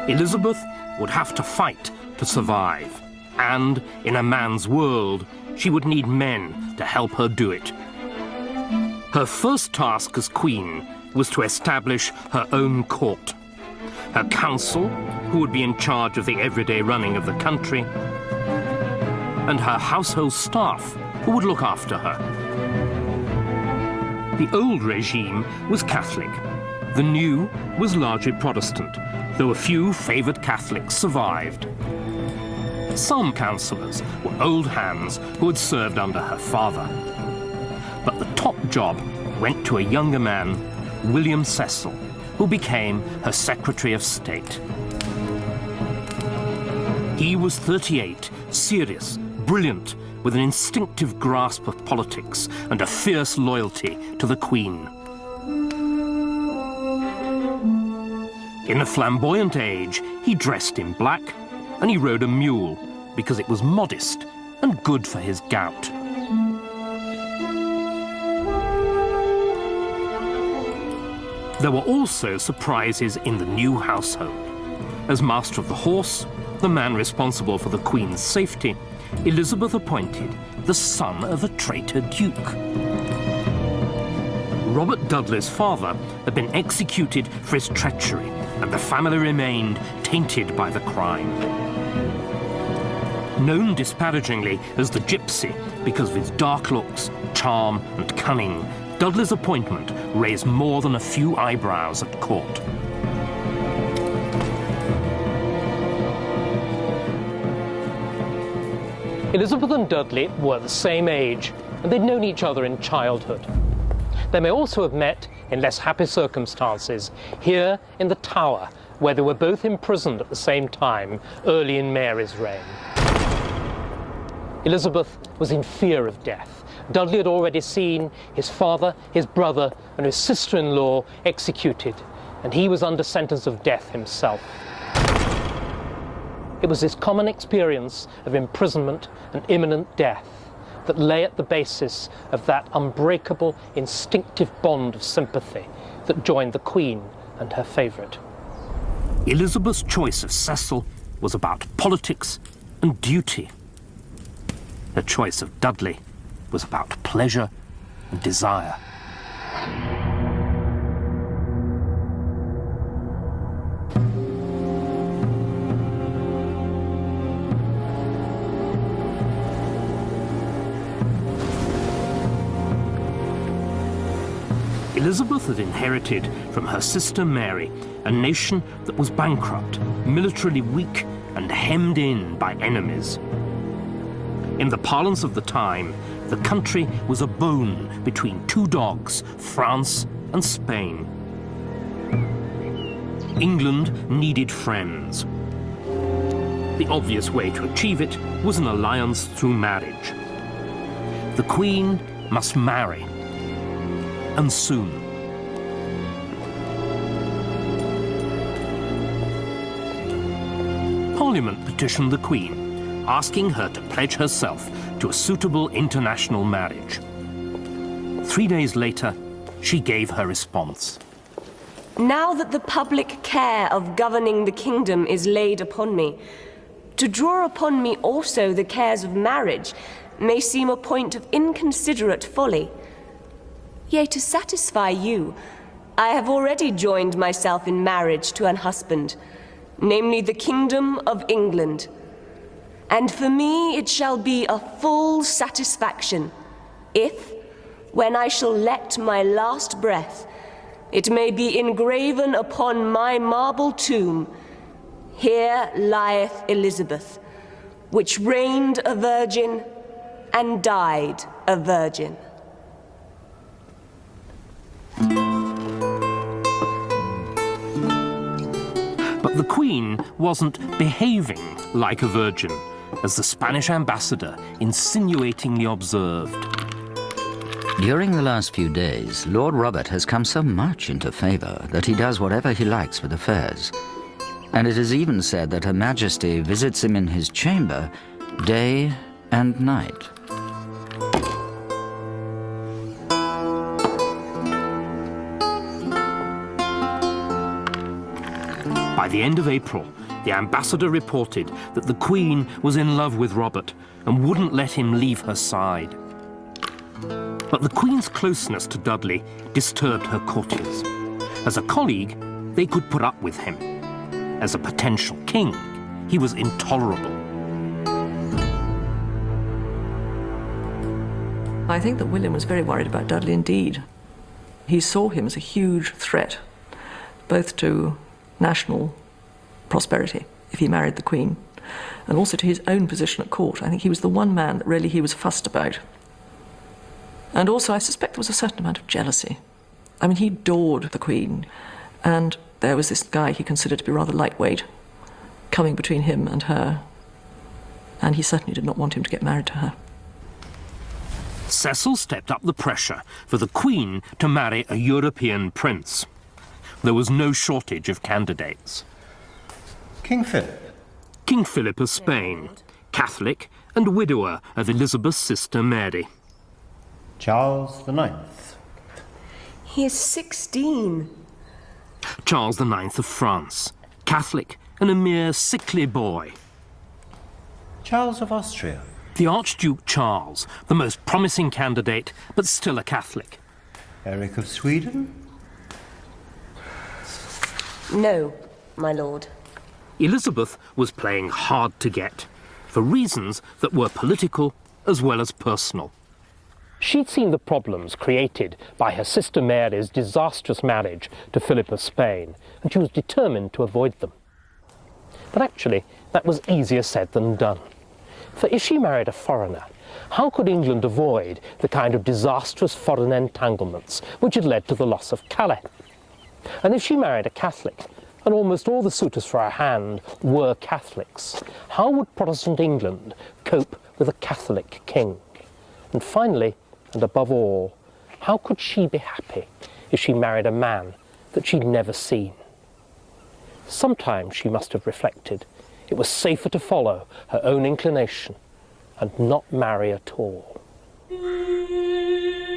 Elizabeth would have to fight to survive, and in a man's world, she would need men to help her do it. Her first task as queen was to establish her own court, her council, who would be in charge of the everyday running of the country, and her household staff, who would look after her. The old regime was Catholic. The new was largely Protestant, though a few favoured Catholics survived. Some councillors were old hands who had served under her father. But the top job went to a younger man, William Cecil, who became her Secretary of State. He was 38, serious, brilliant, with an instinctive grasp of politics and a fierce loyalty to the Queen. In the flamboyant age, he dressed in black and he rode a mule because it was modest and good for his gout. There were also surprises in the new household. As Master of the Horse, the man responsible for the Queen's safety, Elizabeth appointed the son of a traitor duke. Robert Dudley's father had been executed for his treachery, and the family remained tainted by the crime. Known disparagingly as the Gypsy because of his dark looks, charm, and cunning, Dudley's appointment raised more than a few eyebrows at court. Elizabeth and Dudley were the same age, and they'd known each other in childhood. They may also have met in less happy circumstances, here in the Tower, where they were both imprisoned at the same time, early in Mary's reign. Elizabeth was in fear of death. Dudley had already seen his father, his brother, and his sister-in-law executed, and he was under sentence of death himself. It was this common experience of imprisonment and imminent death that lay at the basis of that unbreakable, instinctive bond of sympathy that joined the Queen and her favourite. Elizabeth's choice of Cecil was about politics and duty. Her choice of Dudley was about pleasure and desire. Elizabeth had inherited from her sister Mary a nation that was bankrupt, militarily weak, and hemmed in by enemies. In the parlance of the time, the country was a bone between two dogs, France and Spain. England needed friends. The obvious way to achieve it was an alliance through marriage. The Queen must marry, and soon. Parliament petitioned the Queen, asking her to pledge herself to a suitable international marriage. 3 days later, she gave her response. Now that the public care of governing the kingdom is laid upon me, to draw upon me also the cares of marriage may seem a point of inconsiderate folly. Yea, to satisfy you, I have already joined myself in marriage to an husband, namely the Kingdom of England. And for me it shall be a full satisfaction, if, when I shall let my last breath, it may be engraven upon my marble tomb, "Here lieth Elizabeth, which reigned a virgin and died a virgin." But the Queen wasn't behaving like a virgin, as the Spanish ambassador insinuatingly observed. During the last few days, Lord Robert has come so much into favour that he does whatever he likes with affairs. And it is even said that Her Majesty visits him in his chamber day and night. By the end of April, the ambassador reported that the Queen was in love with Robert and wouldn't let him leave her side. But the Queen's closeness to Dudley disturbed her courtiers. As a colleague, they could put up with him. As a potential king, he was intolerable. I think that William was very worried about Dudley indeed. He saw him as a huge threat, both to national prosperity, if he married the Queen, and also to his own position at court. I think he was the one man that really he was fussed about. And also, I suspect there was a certain amount of jealousy. I mean, he adored the Queen, and there was this guy he considered to be rather lightweight coming between him and her, and he certainly did not want him to get married to her. Cecil stepped up the pressure for the Queen to marry a European prince. There was no shortage of candidates. King Philip. King Philip of Spain, Catholic and widower of Elizabeth's sister Mary. Charles IX. He is 16. Charles IX of France, Catholic and a mere sickly boy. Charles of Austria. The Archduke Charles, the most promising candidate, but still a Catholic. Eric of Sweden. No, my lord. Elizabeth was playing hard to get, for reasons that were political as well as personal. She'd seen the problems created by her sister Mary's disastrous marriage to Philip of Spain, and she was determined to avoid them. But actually, that was easier said than done. For if she married a foreigner, how could England avoid the kind of disastrous foreign entanglements which had led to the loss of Calais? And if she married a Catholic, and almost all the suitors for her hand were Catholics, how would Protestant England cope with a Catholic king? And finally, and above all, how could she be happy if she married a man that she'd never seen? Sometimes she must have reflected it was safer to follow her own inclination and not marry at all.